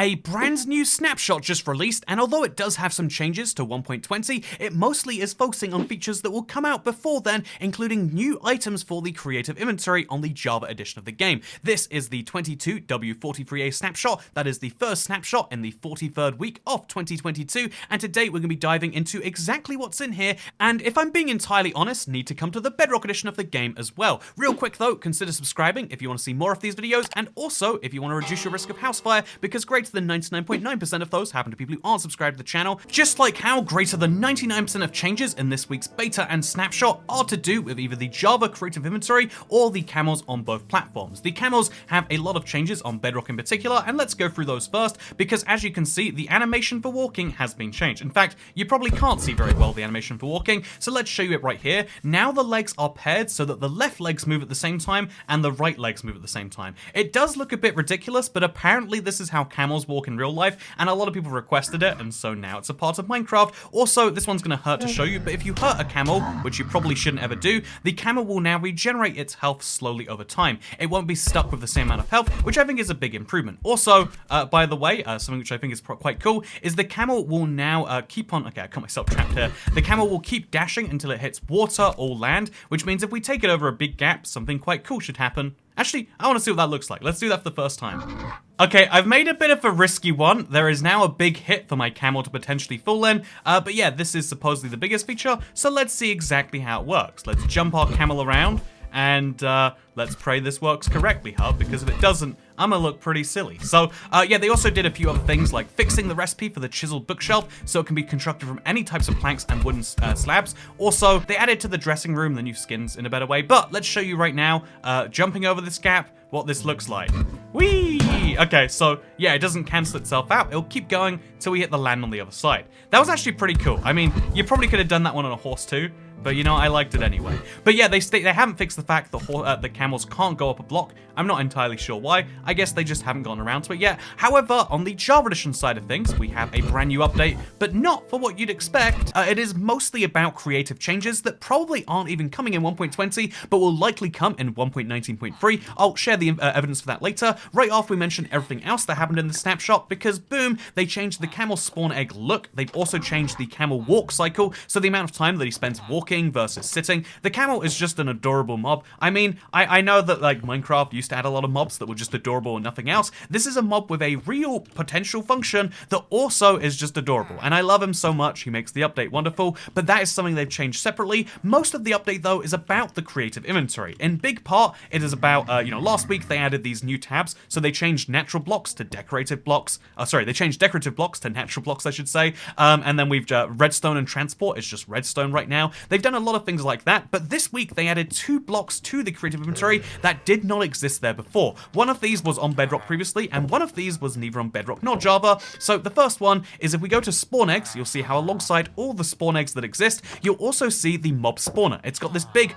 A brand new Snapshot just released, and although it does have some changes to 1.20, it mostly is focusing on features that will come out before then, including new items for the creative inventory on the Java edition of the game. This is the 22W43A Snapshot. That is the first snapshot in the 43rd week of 2022, and today we're going to be diving into exactly what's in here, and if I'm being entirely honest, need to come to the Bedrock edition of the game as well. Real quick though, consider subscribing if you want to see more of these videos, and also if you want to reduce your risk of house fire, because greater than 99.9% of those happen to people who aren't subscribed to the channel, just like how greater than 99% of changes in this week's beta and snapshot are to do with either the Java creative inventory or the CAMELs on both platforms. The CAMELs have a lot of changes on Bedrock in particular, and let's go through those first, because as you can see, the animation for walking has been changed. In fact, you probably can't see very well the animation for walking, so let's show you it right here. Now the legs are paired so that the left legs move at the same time and the right legs move at the same time. It does look a bit ridiculous, but apparently this is how camels walk in real life, and a lot of people requested it, and so now it's a part of Minecraft. Also, this one's going to hurt to show you, but if you hurt a camel, which you probably shouldn't ever do, the camel will now regenerate its health slowly over time. It won't be stuck with the same amount of health, which I think is a big improvement. Also, by the way, something which I think is quite cool is the camel will now keep on... Okay, I got myself trapped here. The camel will keep dashing until it hits water or land, which means if we take it over a big gap, something quite cool should happen. Actually, I want to see what that looks like. Let's do that for the first time. Okay, I've made a bit of a risky one. There is now a big hit for my camel to potentially fall in, but yeah, this is supposedly the biggest feature, so let's see exactly how it works. Let's jump our camel around, and let's pray this works correctly, Hub, because if it doesn't, I'm gonna look pretty silly. So, yeah, they also did a few other things, like fixing the recipe for the chiseled bookshelf, so it can be constructed from any types of planks and wooden slabs. Also, they added to the dressing room the new skins in a better way, but let's show you right now, jumping over this gap, what this looks like. Whee! Okay, so, yeah, it doesn't cancel itself out. It'll keep going till we hit the land on the other side. That was actually pretty cool. I mean, you probably could have done that one on a horse too, but you know, I liked it anyway. But yeah, they haven't fixed the fact that the camels can't go up a block. I'm not entirely sure why. I guess they just haven't gotten around to it yet. However, on the Java edition side of things, we have a brand new update, but not for what you'd expect. It is mostly about creative changes that probably aren't even coming in 1.20, but will likely come in 1.19.3. I'll share the evidence for that later, right after we mention everything else that happened in the snapshot, because boom, they changed the camel spawn egg look. They've also changed the camel walk cycle, so the amount of time that he spends walking versus sitting. The camel is just an adorable mob. I mean, I know that like Minecraft used to add a lot of mobs that were just adorable and nothing else. This is a mob with a real potential function that also is just adorable, and I love him so much. He makes the update wonderful, but that is something they've changed separately. Most of the update though is about the creative inventory. In big part, it is about, you know, last week they added these new tabs, so they changed natural blocks to decorative blocks. They changed decorative blocks to natural blocks, I should say. And then we've redstone and transport is just redstone right now. They've done a lot of things like that, but this week they added 2 blocks to the creative inventory that did not exist there before. One of these was on Bedrock previously, and one of these was neither on Bedrock nor Java. So the first one is if we go to spawn eggs, you'll see how alongside all the spawn eggs that exist, you'll also see the mob spawner. It's got this big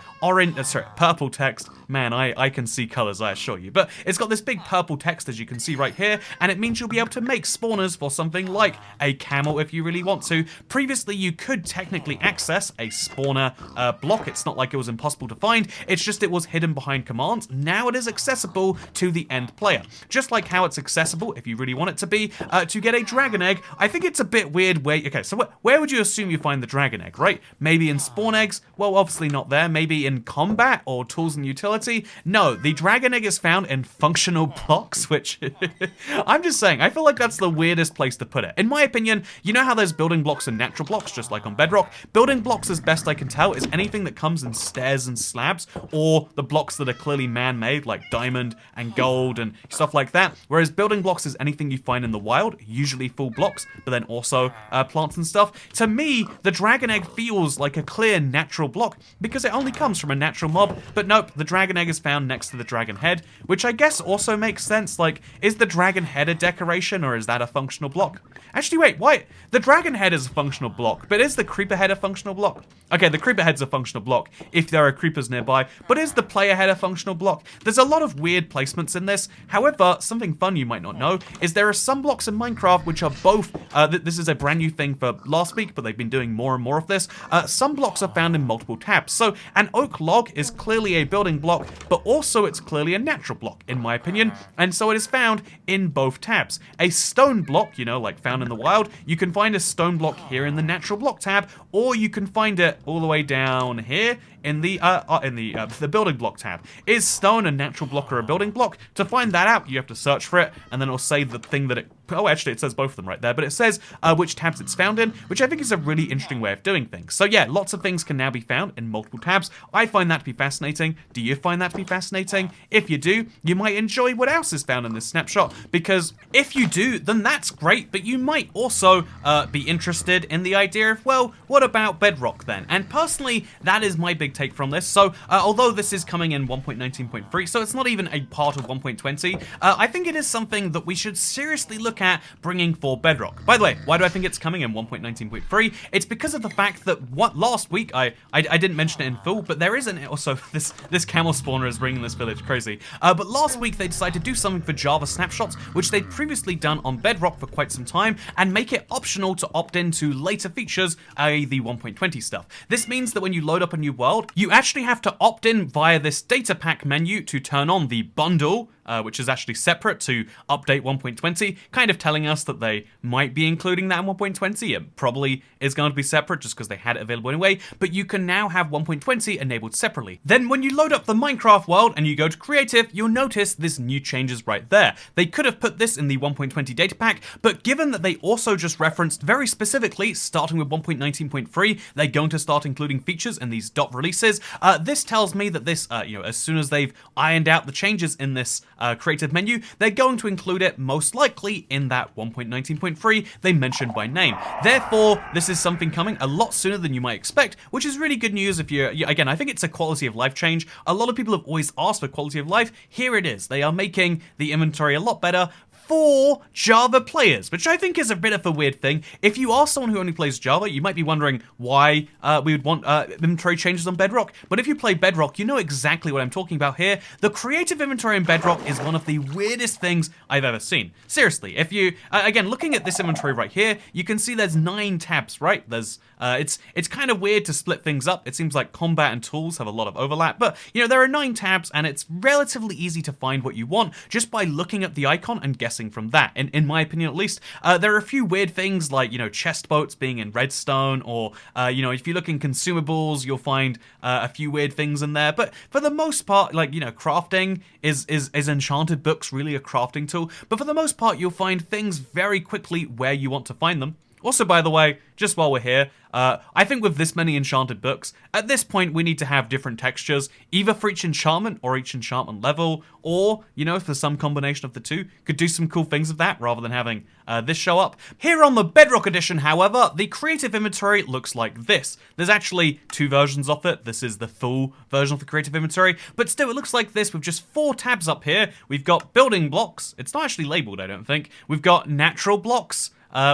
purple text. Man, I can see colors, I assure you. But it's got this big purple text, as you can see right here, and it means you'll be able to make spawners for something like a camel if you really want to. Previously, you could technically access a spawner block. It's not like it was impossible to find, it's just it was hidden behind commands. Now it is accessible to the end player. Just like how it's accessible, if you really want it to be, to get a dragon egg. I think it's a bit weird okay, so where would you assume you find the dragon egg, right? Maybe in spawn eggs? Well, obviously not there. Maybe in combat or tools and utility? No, the dragon egg is found in functional blocks, which I'm just saying, I feel like that's the weirdest place to put it. In my opinion, you know how there's building blocks and natural blocks, just like on Bedrock? Building blocks, as best I can tell, is anything that comes in stairs and slabs, or the blocks that are clearly man-made, like diamond and gold and stuff like that. Whereas building blocks is anything you find in the wild, usually full blocks, but then also plants and stuff. To me, the dragon egg feels like a clear natural block because it only comes from a natural mob, but nope, the dragon egg is found next to the dragon head, which I guess also makes sense. Like, is the dragon head a decoration or is that a functional block? Actually, wait, why? The dragon head is a functional block, but is the creeper head a functional block? Okay, Okay, the creeper head's a functional block if there are creepers nearby, but is the player head a functional block? There's a lot of weird placements in this. However, something fun you might not know is there are some blocks in Minecraft which are both, this is a brand new thing for last week, but they've been doing more and more of this. Some blocks are found in multiple tabs. So an oak log is clearly a building block, but also it's clearly a natural block, in my opinion, and so it is found in both tabs. A stone block, you know, like found in the wild, you can find a stone block here in the natural block tab, or you can find it all the way down here in the building block tab. Is stone a natural block or a building block? To find that out, you have to search for it, and then it'll say the thing that it... Oh, actually, it says both of them right there, but it says which tabs it's found in, which I think is a really interesting way of doing things. So yeah, lots of things can now be found in multiple tabs. I find that to be fascinating. Do you find that to be fascinating? If you do, you might enjoy what else is found in this snapshot, because if you do, then that's great, but you might also be interested in the idea of, well, what about Bedrock then? And personally, that is my big take from this. So although this is coming in 1.19.3, so it's not even a part of 1.20, I think it is something that we should seriously look at bringing for Bedrock. By the way, why do I think it's coming in 1.19.3? It's because of the fact that last week, I didn't mention it in full, but there is also this camel spawner is bringing this village crazy. But last week they decided to do something for Java snapshots, which they'd previously done on Bedrock for quite some time, and make it optional to opt into later features, i.e. the 1.20 stuff. This means that when you load up a new world, you actually have to opt in via this data pack menu to turn on the bundle, which is actually separate to update 1.20, kind of telling us that they might be including that in 1.20. It probably is going to be separate just because they had it available anyway, but you can now have 1.20 enabled separately. Then when you load up the Minecraft world and you go to creative, you'll notice this new changes right there. They could have put this in the 1.20 data pack, but given that they also just referenced very specifically, starting with 1.19.3, they're going to start including features in these dot releases. This tells me that this, as soon as they've ironed out the changes in this creative menu, they're going to include it most likely in that 1.19.3 they mentioned by name. Therefore, this is something coming a lot sooner than you might expect, which is really good news if you're, again, I think it's a quality of life change. A lot of people have always asked for quality of life. Here it is. They are making the inventory a lot better for Java players, which I think is a bit of a weird thing. If you are someone who only plays Java, you might be wondering why we would want inventory changes on Bedrock. But if you play Bedrock, you know exactly what I'm talking about here. The creative inventory in Bedrock is one of the weirdest things I've ever seen. Seriously, if you, again, looking at this inventory right here, you can see there's 9 tabs, right? There's, it's kind of weird to split things up. It seems like combat and tools have a lot of overlap, but there are 9 tabs and it's relatively easy to find what you want just by looking at the icon and guessing from that, in my opinion at least. There are a few weird things like, chest boats being in redstone, or, if you look in consumables, you'll find a few weird things in there, but for the most part, like, crafting is enchanted books really a crafting tool, but for the most part, you'll find things very quickly where you want to find them. Also, by the way, just while we're here, I think with this many enchanted books, at this point we need to have different textures, either for each enchantment or each enchantment level, or, for some combination of the two. Could do some cool things with that rather than having this show up. Here on the Bedrock edition, however, the creative inventory looks like this. There's actually 2 versions of it. This is the full version of the creative inventory, but still it looks like this with just 4 tabs up here. We've got building blocks. It's not actually labeled, I don't think. We've got natural blocks.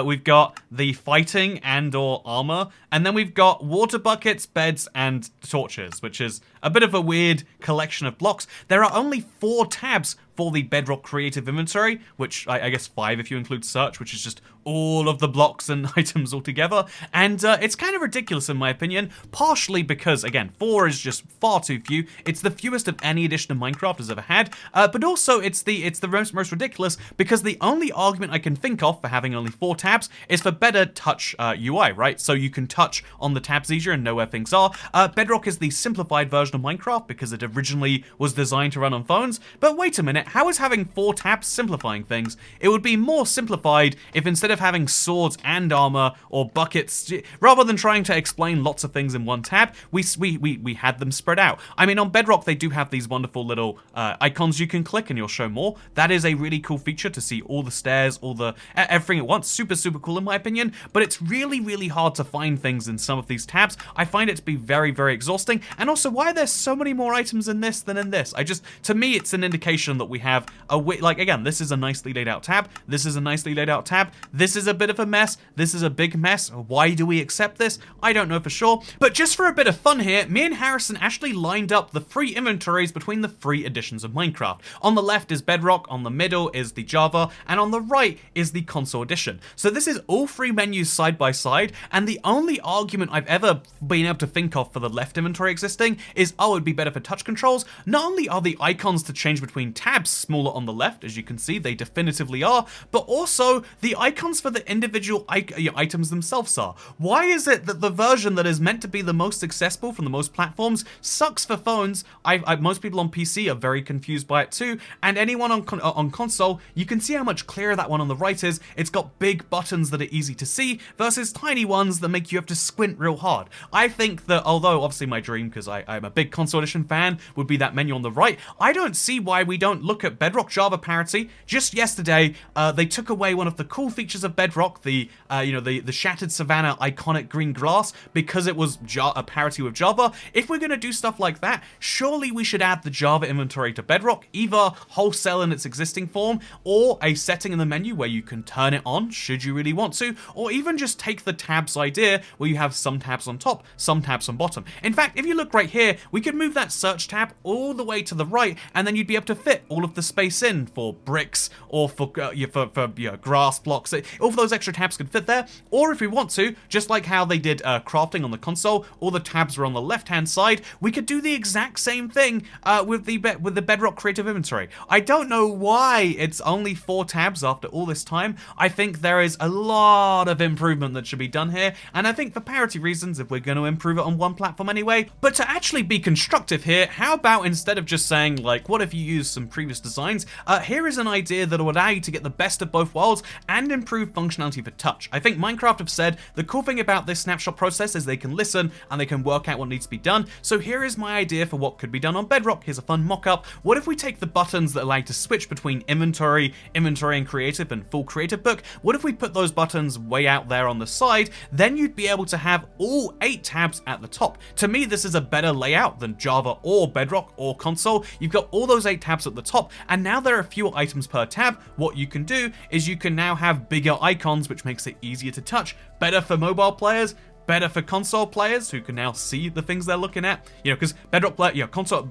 We've got the fighting and or armor, and then we've got water buckets, beds, and torches, which is a bit of a weird collection of blocks. There are only 4 tabs for the Bedrock creative inventory, which I guess 5 if you include search, which is just all of the blocks and items all together. And it's kind of ridiculous in my opinion, partially because, again, 4 is just far too few. It's the fewest of any edition of Minecraft has ever had, but also it's the most ridiculous because the only argument I can think of for having only 4 tabs is for better touch UI, right? So you can touch on the tabs easier and know where things are. Bedrock is the simplified version of Minecraft because it originally was designed to run on phones, but wait a minute, how is having 4 tabs simplifying things? It would be more simplified if instead of having swords and armor or buckets, rather than trying to explain lots of things in one tab, we had them spread out. I mean, on Bedrock they do have these wonderful little icons you can click and you'll show more. That is a really cool feature to see all the stairs, all the everything at once. Super cool in my opinion, but it's really hard to find things in some of these tabs. I find it to be very exhausting, and also why there's so many more items in this than in this. To me, it's an indication that we have like, again, this is a nicely laid out tab. This is a nicely laid out tab. This is a bit of a mess. This is a big mess. Why do we accept this? I don't know for sure. But just for a bit of fun here, me and Harrison actually lined up the free inventories between the free editions of Minecraft. On the left is Bedrock, on the middle is the Java, and on the right is the console edition. So this is all three menus side by side, and the only argument I've ever been able to think of for the left inventory existing is, oh, it'd be better for touch controls. Not only are the icons to change between tabs smaller on the left, as you can see, they definitively are, but also the icons for the individual items themselves are. Why is it that the version that is meant to be the most accessible from the most platforms sucks for phones? Most people on PC are very confused by it too, and anyone on console, you can see how much clearer that one on the right is. It's got big buttons that are easy to see versus tiny ones that make you have to squint real hard. I think that, although obviously my dream, because I'm a big console edition fan, would be that menu on the right, I don't see why we don't look at Bedrock Java parity. Just yesterday, they took away one of the cool features of Bedrock, the Shattered Savannah iconic green glass, because it was a parity with Java. If we're going to do stuff like that, surely we should add the Java inventory to Bedrock, either wholesale in its existing form, or a setting in the menu where you can turn it on, should you really want to, or even just take the tabs idea, where you have some tabs on top, some tabs on bottom. In fact, if you look right here, we could move that search tab all the way to the right, and then you'd be able to fit all of the space in for bricks, or for grass blocks. All of those extra tabs could fit there, or if we want to, just like how they did crafting on the console, all the tabs are on the left-hand side, we could do the exact same thing with the Bedrock Creative Inventory. I don't know why it's only 4 tabs after all this time. I think there is a lot of improvement that should be done here, and I think for parity reasons, if we're going to improve it on one platform anyway. But to actually be constructive here, how about instead of just saying, like, what if you use some previous designs, here is an idea that will allow you to get the best of both worlds and improve functionality for touch. I think Minecraft have said the cool thing about this snapshot process is they can listen and they can work out what needs to be done. So here is my idea for what could be done on Bedrock. Here's a fun mock-up. What if we take the buttons that allow you to switch between inventory and creative and full creative book? What if we put those buttons way out there on the side? Then you'd be able to have all 8 tabs at the top. To me, this is a better layout than Java or Bedrock or console. You've got all those 8 tabs at the top, and now there are fewer items per tab. What you can do is you can now have bigger icons, which makes it easier to touch, better for mobile players, better for console players who can now see the things they're looking at. Because Bedrock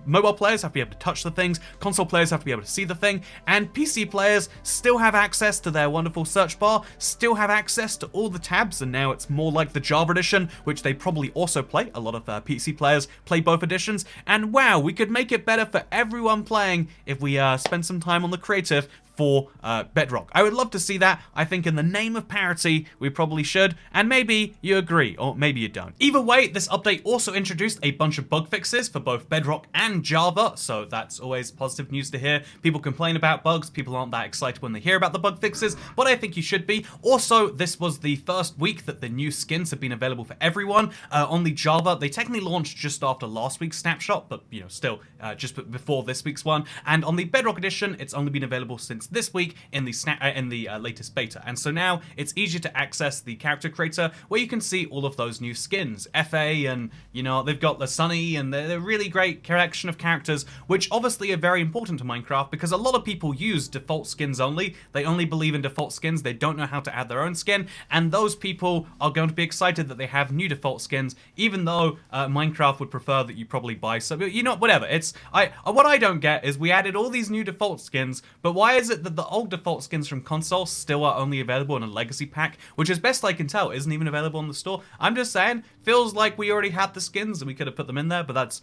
mobile players have to be able to touch the things, console players have to be able to see the thing, and PC players still have access to their wonderful search bar, still have access to all the tabs, and now it's more like the Java edition, which they probably also play. A lot of PC players play both editions, and wow, we could make it better for everyone playing if we spend some time on the creative for Bedrock. I would love to see that. I think in the name of parity, we probably should, and maybe you agree, or maybe you don't. Either way, this update also introduced a bunch of bug fixes for both Bedrock and Java, so that's always positive news to hear. People complain about bugs, people aren't that excited when they hear about the bug fixes, but I think you should be. Also, this was the first week that the new skins have been available for everyone. On the Java, they technically launched just after last week's snapshot, but still just before this week's one, and on the Bedrock edition, it's only been available since this week in the latest beta, and so now it's easier to access the character creator where you can see all of those new skins. FA, and they've got the Sunny, and they're a really great collection of characters, which obviously are very important to Minecraft because a lot of people use default skins only. They only believe in default skins, they don't know how to add their own skin, and those people are going to be excited that they have new default skins, even though Minecraft would prefer that you probably buy some, whatever. What I don't get is we added all these new default skins, but why is it that the old default skins from console still are only available in a legacy pack, which as best I can tell isn't even available in the store? I'm just saying, feels like we already had the skins and we could have put them in there, but that's,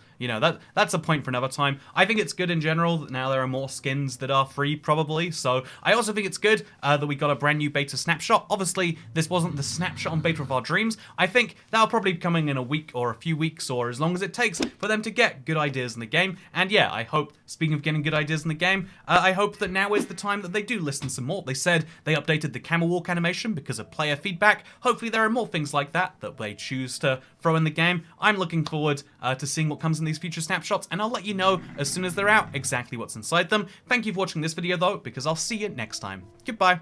that's a point for another time. I think it's good in general that now there are more skins that are free, probably, so I also think it's good that we got a brand new beta snapshot. Obviously, this wasn't the snapshot on beta of our dreams. I think that'll probably be coming in a week or a few weeks, or as long as it takes for them to get good ideas in the game, and yeah, I hope, speaking of getting good ideas in the game, I hope that now is the time that they do listen some more. They said they updated the camel walk animation because of player feedback. Hopefully there are more things like that they choose to throw in the game. I'm looking forward to seeing what comes in these future snapshots, and I'll let you know as soon as they're out exactly what's inside them. Thank you for watching this video though, because I'll see you next time. Goodbye.